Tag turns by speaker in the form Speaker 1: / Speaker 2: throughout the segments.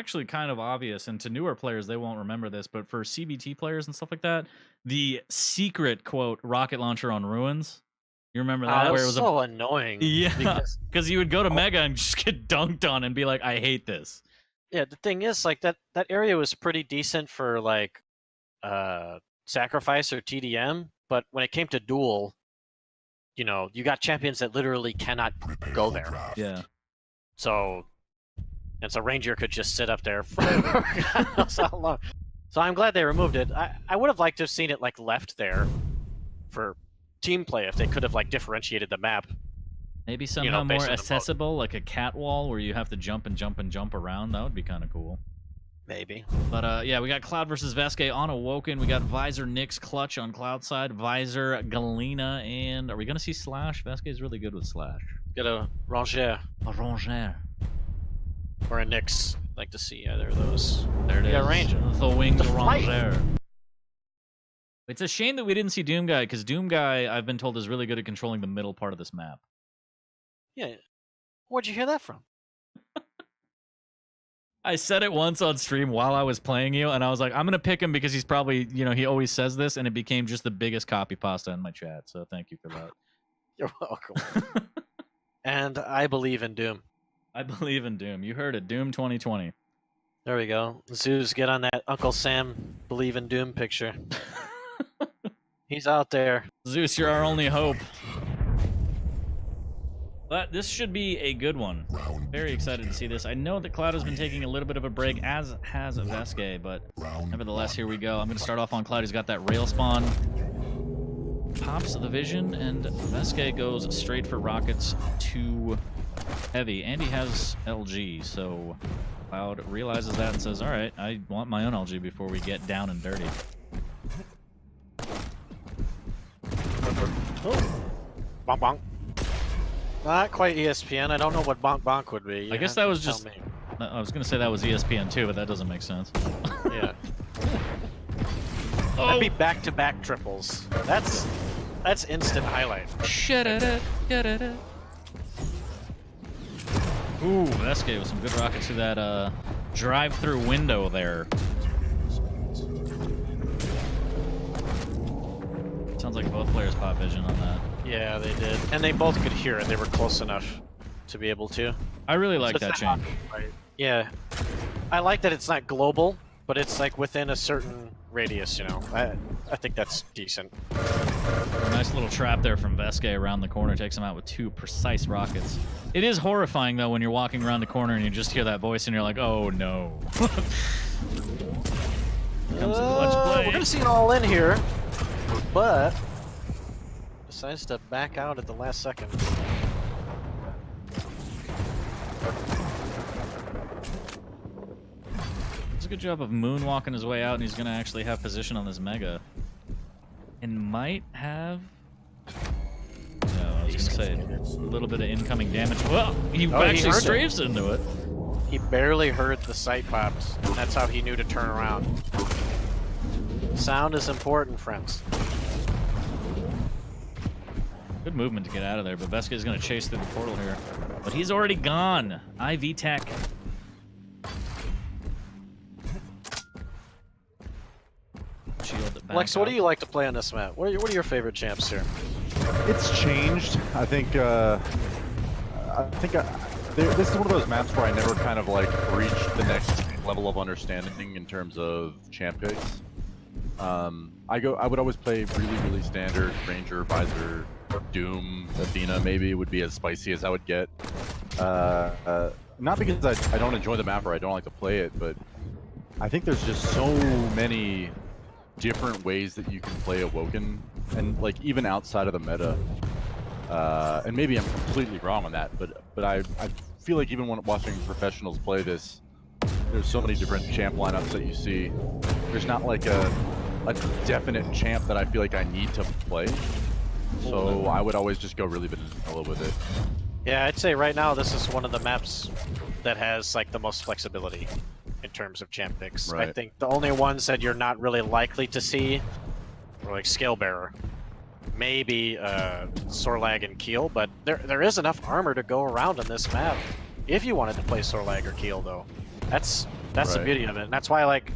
Speaker 1: actually kind of obvious, and to newer players, they won't remember this, but for CBT players and stuff like that, the secret quote rocket launcher on ruins. You remember that?
Speaker 2: That
Speaker 1: Where it
Speaker 2: was
Speaker 1: was
Speaker 2: so annoying.
Speaker 1: yeah, because you would go to Mega and just get dunked on and be like, I hate this.
Speaker 2: Yeah, the thing is, like that area was pretty decent for like sacrifice or TDM, but when it came to duel, you know, you got champions that literally cannot go there.
Speaker 1: Yeah.
Speaker 2: So, and so Ranger could just sit up there for God knows how long. So I'm glad they removed it. I would have liked to have seen it like left there for team play if they could have like differentiated the map.
Speaker 1: Maybe somehow more
Speaker 2: based on the mode.
Speaker 1: accessible, like a cat wall where you have to jump and jump and jump around. That would be kind of cool.
Speaker 2: Maybe.
Speaker 1: But yeah, we got Cloud versus Veske on Awoken. We got Visor Nyx Clutch on Cloud side, Visor Galena, and are we gonna see Slash? Veske is really good with Slash.
Speaker 2: Get a Ranger
Speaker 1: A Ranger.
Speaker 2: or a Nyx. I'd like to see either of those.
Speaker 1: There it is.
Speaker 2: Yeah, Ranger.
Speaker 1: The winged
Speaker 2: The flight.
Speaker 1: Ranger. It's a shame that we didn't see Doom Guy, because Doom Guy, I've been told, is really good at controlling the middle part of this map.
Speaker 2: Yeah. Where'd you hear that from?
Speaker 1: I said it once on stream while I was playing you, and I was like, I'm going to pick him because he's probably, you know, he always says this, and it became just the biggest copy pasta in my chat, so thank you for that.
Speaker 2: You're welcome. And I believe in Doom.
Speaker 1: I believe in Doom. You heard it. Doom 2020.
Speaker 2: There we go. Zeus, get on that Uncle Sam believe in Doom picture. He's out there.
Speaker 1: Zeus, you're our only hope. But this should be a good one. Very excited to see this. I know that Cloud has been taking a little bit of a break, as has Veske, but nevertheless, here we go. I'm going to start off on Cloud. He's got that rail spawn. Pops the vision, and Veske goes straight for rockets to heavy. And he has LG, so Cloud realizes that and says, all right, I want my own LG before we get down and dirty.
Speaker 2: Oh. Bonk bonk. Not quite ESPN. I don't know what bonk bonk would be.
Speaker 1: I guess that was just... I was going to say that was ESPN too, but that doesn't make sense.
Speaker 2: Yeah. That'd be back-to-back triples. That's instant highlight.
Speaker 1: Shut-a-da-da-da-da. Ooh, Veske with some good rockets through that drive-through window there. Sounds like both players pop vision on that.
Speaker 2: Yeah, they did. And they both could hear it. They were close enough to be able to.
Speaker 1: I really like that change.
Speaker 2: Right. Yeah. I like that it's not global, but it's like within a certain radius, you know. I think that's decent.
Speaker 1: A nice little trap there from Veske around the corner. Takes him out with 2 precise rockets. It is horrifying, though, when you're walking around the corner and you just hear that voice and you're like, oh, no. Comes a clutch play.
Speaker 2: We're going to see it all in here, but decides to back out at the last second.
Speaker 1: Does a good job of moonwalking his way out, and he's going to actually have position on this Mega. And might have... No, I was going to say a little bit of incoming damage. Well, he actually strafes into it.
Speaker 2: He barely heard the sight pops, and that's how he knew to turn around. Sound is important, friends.
Speaker 1: Good movement to get out of there, but Veske is going to chase through the portal here. But he's already gone. IV tech.
Speaker 2: Lex, what do you like to play on this map? What are your favorite champs here?
Speaker 3: It's changed. I think this is one of those maps where I never kind of like reached the next level of understanding in terms of champ picks. I would always play really standard Ranger, Visor, Doom, Athena maybe would be as spicy as I would get. Not because I don't enjoy the map or I don't like to play it, but I think there's just so many different ways that you can play Awoken, and like even outside of the meta. And maybe I'm completely wrong on that, but I feel like even when watching professionals play this, there's so many different champ lineups that you see. There's not like a definite champ that I feel like I need to play. So I would always just go really vanilla with it.
Speaker 2: Yeah, I'd say right now this is one of the maps that has like the most flexibility in terms of champ picks.
Speaker 3: Right.
Speaker 2: I think the only ones that you're not really likely to see are like Scalebearer. Maybe Sorlag and Keel, but there is enough armor to go around on this map. If you wanted to play Sorlag or Keel, though, that's That's the
Speaker 3: Right.
Speaker 2: beauty of it. And that's why, like,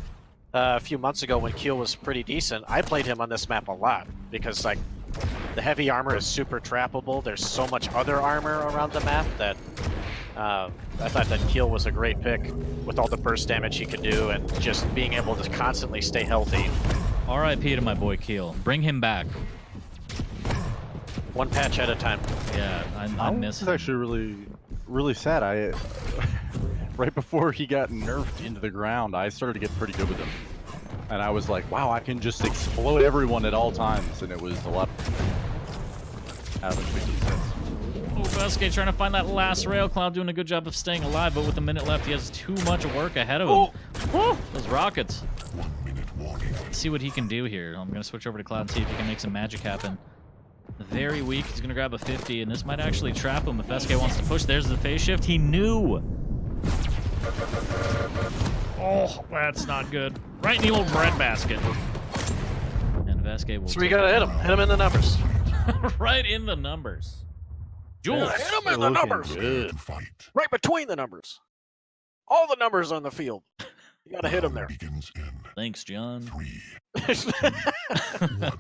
Speaker 2: a few months ago when Keel was pretty decent, I played him on this map a lot because, like, the heavy armor is super trappable. There's so much other armor around the map that I thought that Keel was a great pick with all the burst damage he could do and just being able to constantly stay healthy.
Speaker 1: R.I.P. to my boy Keel. Bring him back.
Speaker 2: One patch at a time.
Speaker 1: Yeah, I miss
Speaker 3: It's
Speaker 1: him.
Speaker 3: actually really sad. I right before he got nerfed into the ground, I started to get pretty good with him, and I was like, wow, I can just explode everyone at all times, and it was a lot. Haven't making sense.
Speaker 1: Oh, Veske trying to find that last rail. Cloud doing a good job of staying alive, but with a minute left, he has too much work ahead of him. Oh, those rockets. Let's see what he can do here. I'm going to switch over to Cloud and see if he can make some magic happen. Very weak. He's going to grab a 50, and this might actually trap him if Veske wants to push. There's the phase shift. He knew. Oh, that's not good. Right in the old breadbasket. And Veske will.
Speaker 2: So we gotta hit him. Hit him in the numbers.
Speaker 1: Right in the numbers. Jules.
Speaker 2: Hit him in the numbers.
Speaker 3: Good.
Speaker 2: Right between the numbers. All the numbers on the field. You gotta hit him there.
Speaker 1: Thanks, John.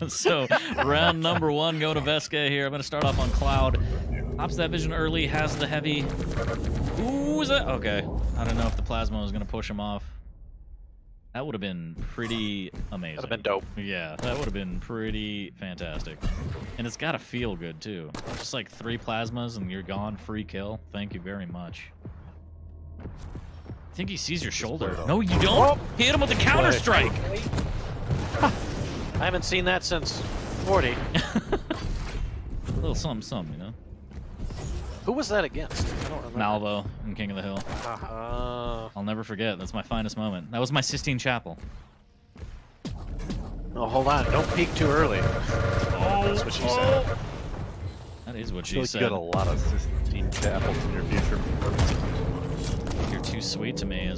Speaker 1: So, round number 1 going to Veske here. I'm going to start off on Cloud. Pops that vision early, has the heavy. Ooh, is that? Okay. I don't know if the plasma was going to push him off. That would have been pretty amazing.
Speaker 2: That'd have been dope.
Speaker 1: Yeah, that would have been pretty fantastic. And it's got to feel good, too. Just like 3 plasmas and you're gone, free kill. Thank you very much. I think he sees your shoulder. No, you don't. Hit him with the counter strike.
Speaker 2: I haven't seen that since 40.
Speaker 1: A little something, you know.
Speaker 2: Who was that against? I don't remember.
Speaker 1: Malvo and King of the Hill. I'll never forget. That's my finest moment. That was my Sistine Chapel.
Speaker 2: Oh, hold on. Don't peek too early.
Speaker 1: Oh,
Speaker 2: that's what she said.
Speaker 1: That is what
Speaker 3: I
Speaker 1: she
Speaker 3: feel like
Speaker 1: said.
Speaker 3: you got a lot of Sistine Chapels in your future.
Speaker 1: You're too sweet to me.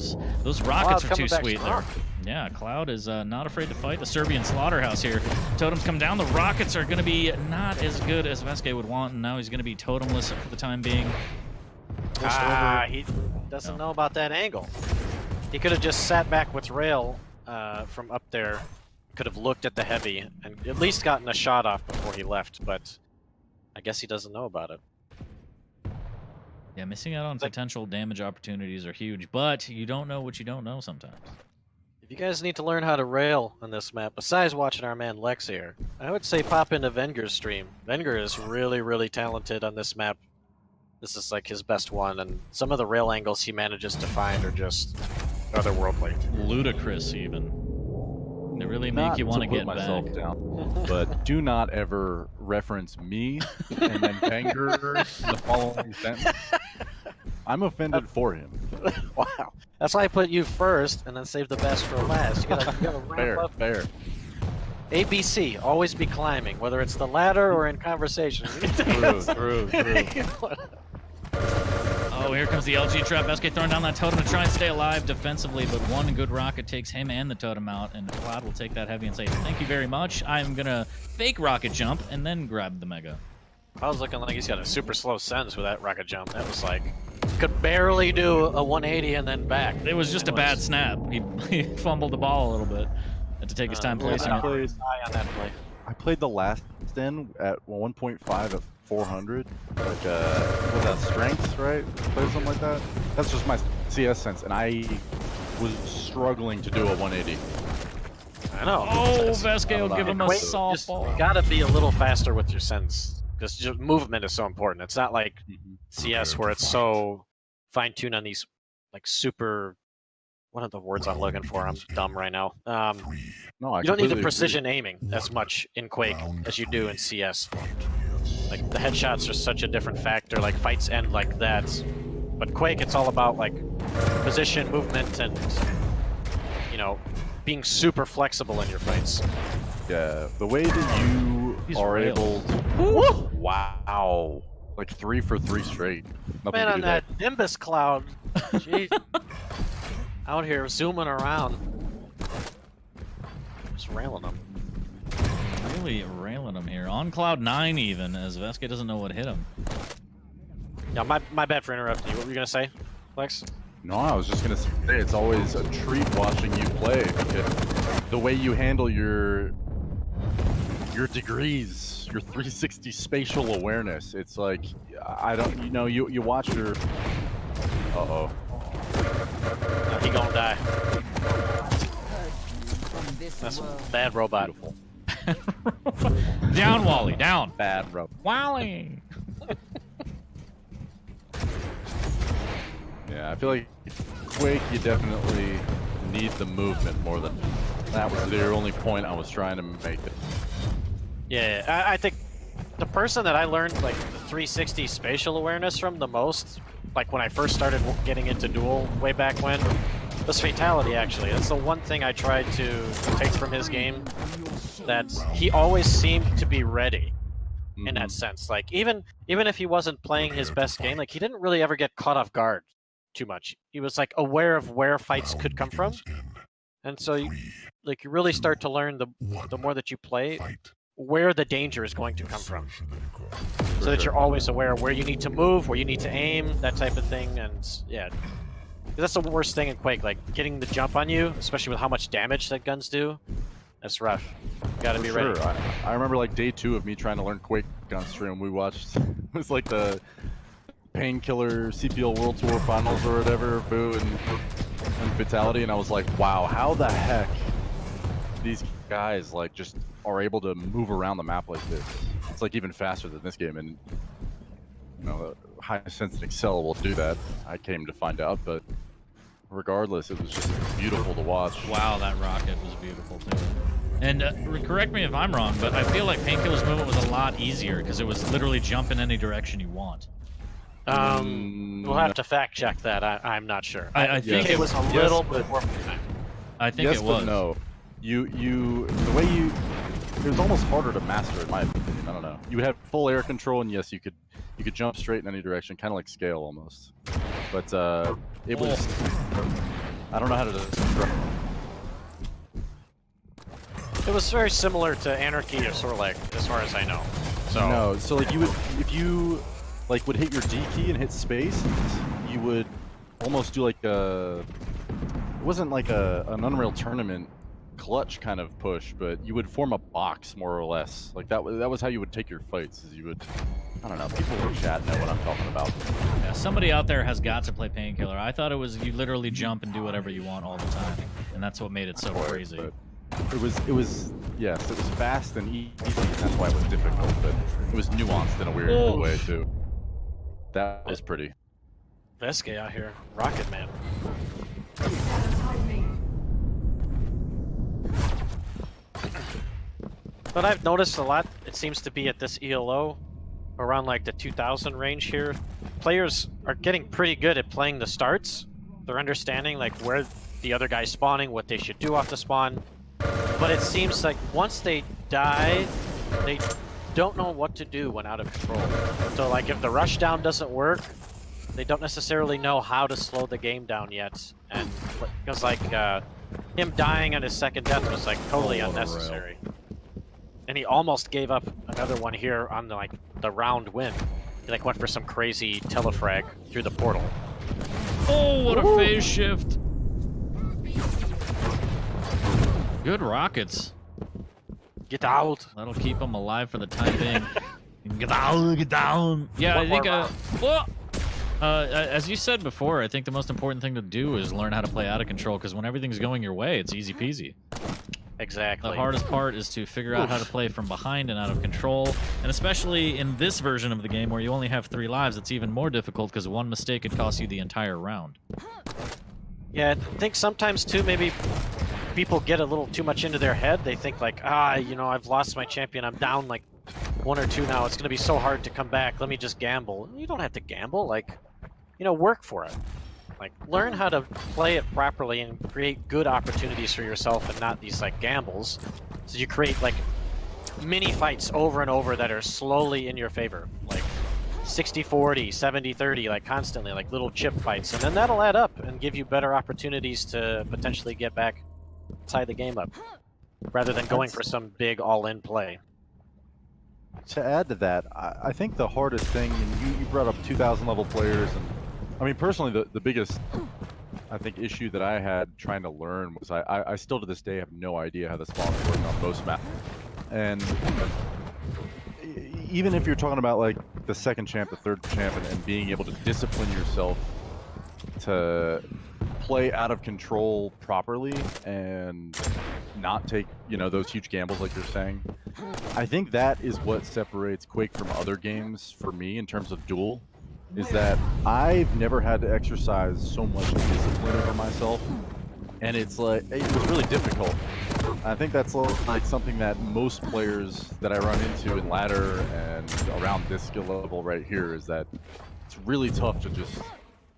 Speaker 1: Those rockets are too
Speaker 2: coming back
Speaker 1: sweet there.
Speaker 2: strong.
Speaker 1: Yeah, Cloud is not afraid to fight the Serbian slaughterhouse here. Totems come down. The rockets are going to be not as good as Veske would want, and now he's going to be totemless for the time being.
Speaker 2: He doesn't know about that angle. He could have just sat back with rail from up there. Could have looked at the heavy and at least gotten a shot off before he left, but I guess he doesn't know about it.
Speaker 1: Yeah, missing out on potential damage opportunities are huge, but you don't know what you don't know sometimes.
Speaker 2: If you guys need to learn how to rail on this map, besides watching our man Lex here, I would say pop into Venger's stream. Venger is really, really talented on this map. This is like his best one, and some of the rail angles he manages to find are just otherworldly.
Speaker 1: Ludicrous, even. They really make
Speaker 3: Not
Speaker 1: you want to
Speaker 3: put
Speaker 1: get
Speaker 3: myself
Speaker 1: back.
Speaker 3: down, but do not ever reference me and then Wenger in the following sentence. I'm offended for him.
Speaker 2: Wow. That's why I put you first and then save the best for last. You gotta ramp up.
Speaker 3: Fair.
Speaker 2: ABC, always be climbing, whether it's the ladder or in conversation.
Speaker 3: True.
Speaker 1: Oh, here comes the LG trap. Veske throwing down that totem to try and stay alive defensively, but one good rocket takes him and the totem out, and Cloud will take that heavy and say, thank you very much. I'm going to fake rocket jump and then grab the mega.
Speaker 2: I was looking like he's got a super slow sense with that rocket jump. That was like, could barely do a 180 and then back.
Speaker 1: It was just a bad snap. He fumbled the ball a little bit. Had to take his time placing it.
Speaker 2: On that play.
Speaker 3: I played the last Den at 1.5 at 400. Like, with that strength, right? Play something like that. That's just my CS sense, and I was struggling to do a 180.
Speaker 2: I know.
Speaker 1: Oh, Veske will give him a
Speaker 2: Just
Speaker 1: softball.
Speaker 2: gotta be a little faster with your sense. Because movement is so important. It's not like CS where it's so fine-tuned on these, like, super... What are the words I'm looking for? I'm dumb right now.
Speaker 3: No,
Speaker 2: you don't need the precision aiming as much in Quake as you do in CS. Like, the headshots are such a different factor. Like, fights end like that. But Quake, it's all about, like, position, movement, and, you know, being super flexible in your fights.
Speaker 3: Yeah, the way that you are able to... Wow. Like 3 for 3 straight. Nothing
Speaker 2: Man,
Speaker 3: to
Speaker 2: on
Speaker 3: do there.
Speaker 2: that Nimbus cloud. Jeez. Out here zooming around. Just railing them.
Speaker 1: Really railing him here. On Cloud 9 even, as Veske doesn't know what hit him.
Speaker 2: Yeah, my bad for interrupting you. What were you going to say, Lex?
Speaker 3: No, I was just gonna say it's always a treat watching you play because the way you handle your degrees, your 360 spatial awareness. It's like I don't, you know, you watch your. Uh-oh.
Speaker 2: He gonna die. That's a bad robot.
Speaker 3: Beautiful.
Speaker 1: Down, Wally, down.
Speaker 3: Bad rope.
Speaker 1: Wally.
Speaker 3: Yeah, I feel like Quake, you definitely need the movement more than that was the only point I was trying to make it.
Speaker 2: Yeah, I think the person that I learned like the 360 spatial awareness from the most, like when I first started getting into Duel way back when, was Fatality. Actually, that's the one thing I tried to take from his game. That he always seemed to be ready. In that sense, like even if he wasn't playing his best game, like he didn't really ever get caught off guard too much. He was like aware of where fights could come from, and so you really start to learn the more that you play where the danger is going to come from, so that you're always aware of where you need to move, where you need to aim, that type of thing. And yeah, that's the worst thing in Quake, like getting the jump on you, especially with how much damage that guns do. That's rough. Gotta be ready.
Speaker 3: I remember like day 2 of me trying to learn Quake on stream. We watched, it was like the Painkiller CPL World Tour Finals or whatever, Boo and Fatality, and I was like, wow, how the heck these guys like just are able to move around the map like this? It's like even faster than this game, and you know, High-Sense and Excel will do that. I came to find out, but regardless, it was just beautiful to watch.
Speaker 1: Wow, that rocket was beautiful too. And correct me if I'm wrong, but I feel like Painkiller's movement was a lot easier because it was literally jump in any direction you want.
Speaker 2: We'll have to fact check that. I'm not sure.
Speaker 1: I think
Speaker 2: it was a little bit more.
Speaker 1: I think
Speaker 3: yes,
Speaker 1: it was.
Speaker 3: But no, the way it was almost harder to master, in my opinion. I don't know. You would have full air control, and yes, you could jump straight in any direction, kind of like Scale almost. But it was. I don't know how to describe.
Speaker 2: It was very similar to Anarchy or Sorlag, as far as I know. So
Speaker 3: no, so like you would, if you like would hit your D key and hit space, you would almost do like a. It wasn't like an Unreal Tournament clutch kind of push, but you would form a box more or less. Like that was how you would take your fights. Is you would. I don't know. People in chat know what I'm talking about.
Speaker 1: Yeah, somebody out there has got to play Painkiller. I thought it was you literally jump and do whatever you want all the time, and that's what made it so crazy.
Speaker 3: But it was yes, it was fast and easy. That's why it was difficult, but it was nuanced in a weird way too. That was pretty.
Speaker 2: Veske out here, Rocket Man. But I've noticed a lot. It seems to be at this ELO, around like the 2000 range here. Players are getting pretty good at playing the starts. They're understanding like where the other guy's spawning, what they should do off the spawn. But it seems like once they die, they don't know what to do when out of control. So like if the rush down doesn't work, they don't necessarily know how to slow the game down yet. And because like him dying on his second death was like totally unnecessary. And he almost gave up another one here on the round win. He like went for some crazy telefrag through the portal.
Speaker 1: Oh, what a phase shift! Good rockets.
Speaker 2: Get out!
Speaker 1: That'll keep him alive for the time being. Get down, get down. Yeah, I think. As you said before, I think the most important thing to do is learn how to play out of control. Because when everything's going your way, it's easy peasy.
Speaker 2: Exactly.
Speaker 1: The hardest part is to figure out how to play from behind and out of control. And especially in this version of the game where you only have 3 lives, it's even more difficult because one mistake could cost you the entire round.
Speaker 2: Yeah, I think sometimes too, maybe people get a little too much into their head. They think like, you know, I've lost my champion. I'm down like 1 or 2 now. It's going to be so hard to come back. Let me just gamble. You don't have to gamble. Like, you know, work for it. Like, learn how to play it properly and create good opportunities for yourself and not these, like, gambles. So you create, like, mini fights over and over that are slowly in your favor. Like, 60-40, 70-30, like, constantly, like, little chip fights. And then that'll add up and give you better opportunities to potentially get back, tie the game up, rather than going for some big all-in play.
Speaker 3: To add to that, I think the hardest thing, and you brought up 2,000 level players, and I mean, personally, the biggest I think issue that I had trying to learn was I still to this day have no idea how the spawns work on most maps. And even if you're talking about like the second champ, the third champ, and being able to discipline yourself to play out of control properly and not take, you know, those huge gambles like you're saying, I think that is what separates Quake from other games for me in terms of Duel, is that I've never had to exercise so much discipline over myself, and it's like, it was really difficult. I think that's like something that most players that I run into in ladder and around this skill level right here, is that it's really tough to just,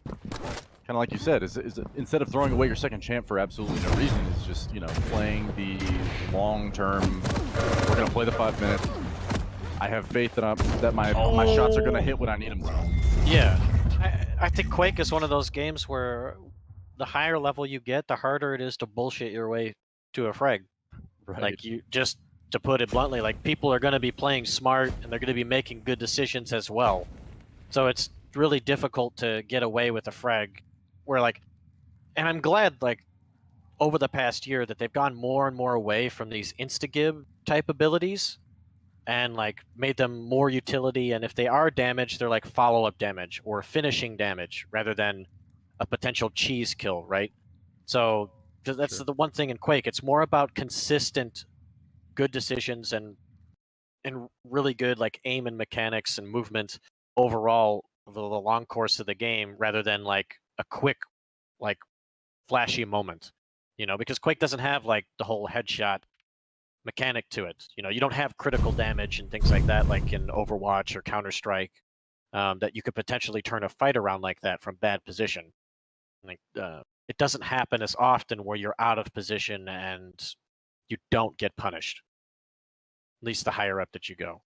Speaker 3: kind of like you said, is instead of throwing away your second champ for absolutely no reason, is just, you know, playing the long term. We're gonna play the 5 minutes. I have faith that my shots are gonna hit when I need them to.
Speaker 2: Yeah, I think Quake is one of those games where the higher level you get, the harder it is to bullshit your way to a frag.
Speaker 3: Right.
Speaker 2: Like, you just, to put it bluntly, like, people are going to be playing smart and they're going to be making good decisions as well. So it's really difficult to get away with a frag where, like, and I'm glad, like, over the past year that they've gone more and more away from these insta-gib type abilities and, like, made them more utility. And if they are damaged, they're like follow-up damage or finishing damage rather than a potential cheese kill, right? So that's the one thing in Quake. It's more about consistent good decisions and really good, like, aim and mechanics and movement overall over the long course of the game, rather than like a quick, like, flashy moment, you know, because Quake doesn't have like the whole headshot mechanic to it. You know, you don't have critical damage and things like that, like in Overwatch or Counter-Strike, that you could potentially turn a fight around like that from bad position. Like, it doesn't happen as often where you're out of position and you don't get punished. At least the higher up that you go.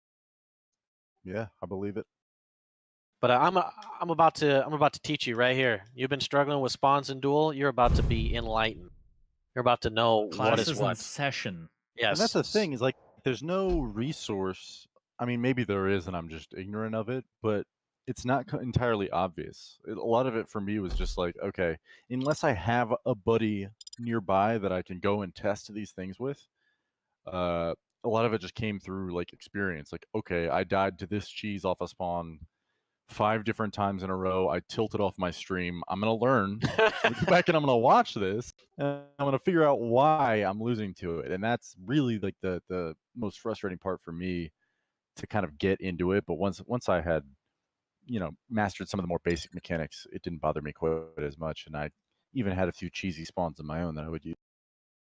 Speaker 3: Yeah, I believe it.
Speaker 2: But I'm about to teach you right here. You've been struggling with spawns in Duel. You're about to be enlightened. You're about to know
Speaker 1: Class
Speaker 2: what is
Speaker 1: is
Speaker 2: what.
Speaker 1: in session.
Speaker 2: Yes.
Speaker 3: And that's the thing, is like, there's no resource. I mean, maybe there is and I'm just ignorant of it, but it's not entirely obvious. A lot of it for me was just like, okay, unless I have a buddy nearby that I can go and test these things with, a lot of it just came through like experience. Like, okay, I died to this cheese off a spawn 5 different times in a row. I tilted off my stream. I'm gonna learn. I'm gonna go back and I'm gonna watch this, and I'm gonna figure out why I'm losing to it. And that's really like the most frustrating part for me, to kind of get into it. But once I had, you know, mastered some of the more basic mechanics, it didn't bother me quite as much. And I even had a few cheesy spawns of my own that I would use.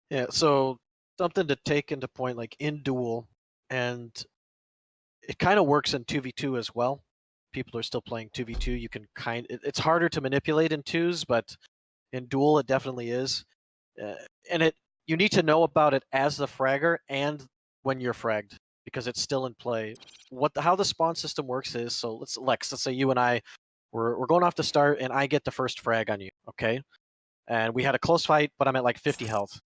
Speaker 2: Yeah, so something to take into point, like in Duel, and it kind of works in 2v2 as well. People are still playing 2v2. You can it's harder to manipulate in twos, but in Duel it definitely is. And you need to know about it as the fragger and when you're fragged, because it's still in play. How the spawn system works is, so let's say you and I, we're going off to start, and I get the first frag on you, okay? And we had a close fight, but I'm at like 50 health.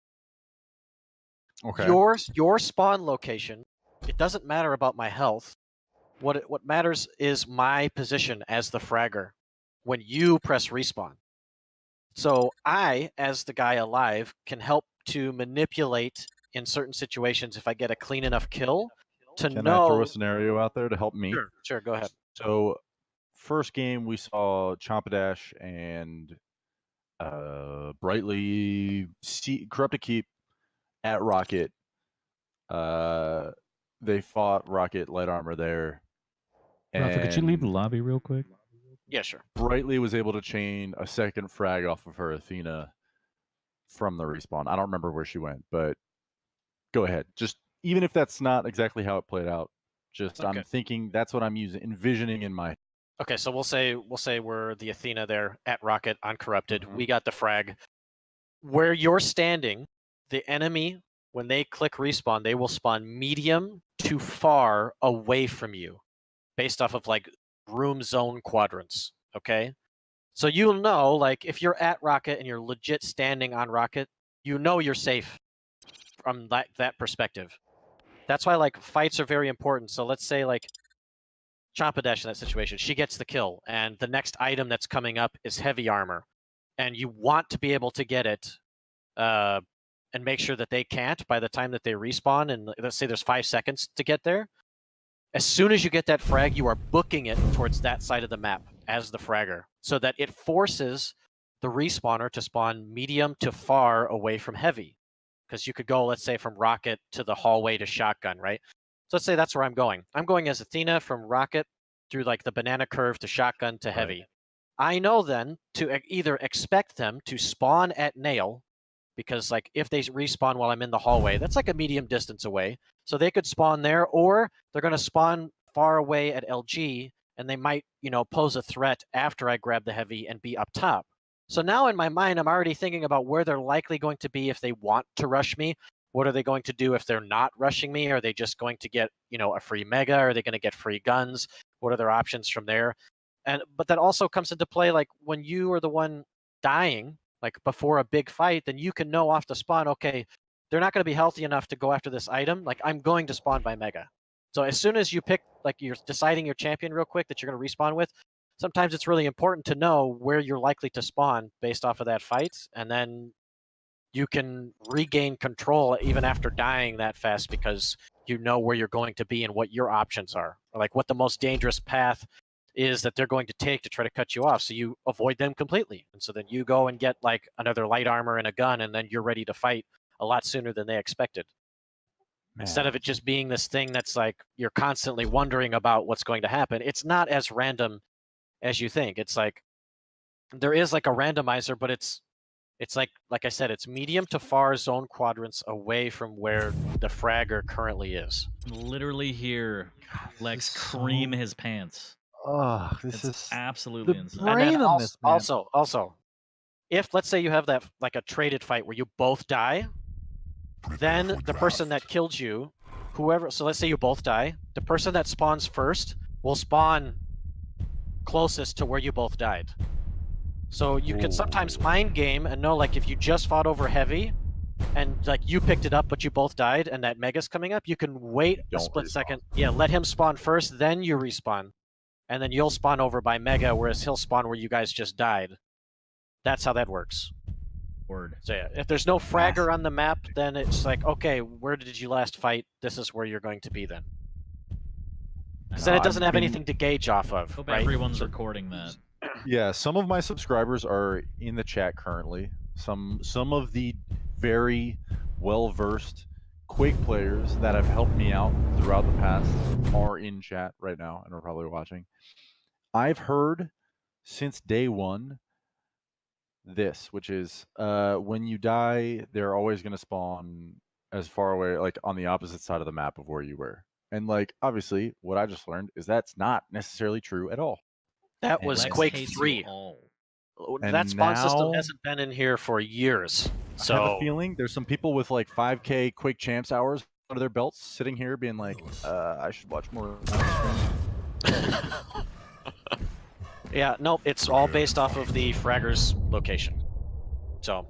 Speaker 3: Okay.
Speaker 2: Your spawn location, it doesn't matter about my health. What matters is my position as the fragger when you press respawn. So I, as the guy alive, can help to manipulate in certain situations if I get a clean enough kill to
Speaker 3: Can
Speaker 2: know.
Speaker 3: I throw a scenario out there to help me?
Speaker 2: Sure, go ahead.
Speaker 3: So, first game we saw Chompadash and Brightly Corrupted Keep at Rocket. They fought Rocket light armor there.
Speaker 4: Rafa, could you leave the lobby real quick?
Speaker 2: Yeah, sure.
Speaker 3: Brightly was able to chain a second frag off of her Athena from the respawn. I don't remember where she went, but go ahead. Just, even if that's not exactly how it played out, just
Speaker 2: Okay.
Speaker 3: I'm thinking that's what I'm envisioning in my.
Speaker 2: Okay, so we'll say we're the Athena there at Rocket on Corrupted.
Speaker 3: Mhm.
Speaker 2: We got the frag. Where you're standing, the enemy, when they click respawn, they will spawn medium to far away from you, based off of like room zone quadrants. Okay, so you'll know, like, if you're at Rocket and you're legit standing on Rocket, you know you're safe from that perspective. That's why, like, fights are very important. So let's say, like, Chompadash in that situation, she gets the kill, and the next item that's coming up is heavy armor. and you want to be able to get it, and make sure that they can't by the time that they respawn, and let's say there's 5 seconds to get there. As soon as you get that frag, you are booking it towards that side of the map as the fragger, so that it forces the respawner to spawn medium to far away from heavy. Because you could go, let's say, from rocket to the hallway to shotgun, right? So let's say that's where I'm going. I'm going as Athena from rocket through like the banana curve to shotgun to heavy. I know then to either expect them to spawn at nail, because like if they respawn while I'm in the hallway, that's like a medium distance away. So they could spawn there, or they're going to spawn far away at LG, and they might, pose a threat after I grab the heavy and be up top. So now in my mind, I'm already thinking about where they're likely going to be if they want to rush me. What are they going to do if they're not rushing me? Are they just going to get, a free mega? Are they going to get free guns? What are their options from there? But that also comes into play, like when you are the one dying, like before a big fight, then you can know off the spawn, okay, they're not going to be healthy enough to go after this item. Like I'm going to spawn by mega. So as soon as you pick, like you're deciding your champion real quick that you're going to respawn with, sometimes it's really important to know where you're likely to spawn based off of that fight, and then you can regain control even after dying that fast because you know where you're going to be and what your options are, or like what the most dangerous path is that they're going to take to try to cut you off, so you avoid them completely. And so then you go and get like another light armor and a gun, and then you're ready to fight a lot sooner than they expected. Man. Instead of it just being this thing that's like you're constantly wondering about what's going to happen. It's not as random as you think. It's like there is like a randomizer, but it's like I said, it's medium to far zone quadrants away from where the fragger currently is.
Speaker 1: Literally hear Lex cream his pants.
Speaker 3: Oh, this
Speaker 1: It's
Speaker 3: is
Speaker 1: absolutely
Speaker 3: the
Speaker 1: insane.
Speaker 3: brain
Speaker 2: And then
Speaker 3: on this, man.
Speaker 2: also, if let's say you have that like a traded fight where you both die, then the person that killed you, so let's say you both die, the person that spawns first will spawn closest to where you both died. So you can sometimes mind game and know, like, if you just fought over heavy and like you picked it up but you both died and that mega's coming up, you can wait a split second. Yeah, let him spawn first, then you respawn. And then you'll spawn over by mega, whereas he'll spawn where you guys just died. That's how that works.
Speaker 1: Word.
Speaker 2: So yeah, if there's no fragger on the map, then it's like, okay, where did you last fight? This is where you're going to be then. Because then it doesn't have anything to gauge off of,
Speaker 1: Hope
Speaker 2: right?
Speaker 1: everyone's recording that.
Speaker 3: Yeah, some of my subscribers are in the chat currently. Some of the very well-versed Quake players that have helped me out throughout the past are in chat right now and are probably watching. I've heard since day one this, which is when you die, they're always going to spawn as far away, like on the opposite side of the map of where you were. And like, obviously, what I just learned is that's not necessarily true at all.
Speaker 2: That was
Speaker 1: Lex
Speaker 2: Quake
Speaker 1: hates
Speaker 2: 3.
Speaker 1: you all.
Speaker 2: That spawn system
Speaker 3: now-
Speaker 2: hasn't been in here for years. So
Speaker 3: I have a feeling there's some people with like 5K Quake Champs hours under their belts sitting here being like, I should watch more of my stream.
Speaker 2: yeah, nope, it's all based off of the fragger's location. So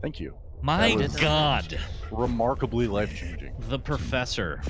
Speaker 3: Thank you.
Speaker 1: My
Speaker 3: That was
Speaker 1: God.
Speaker 3: remarkably life-changing.
Speaker 1: The professor.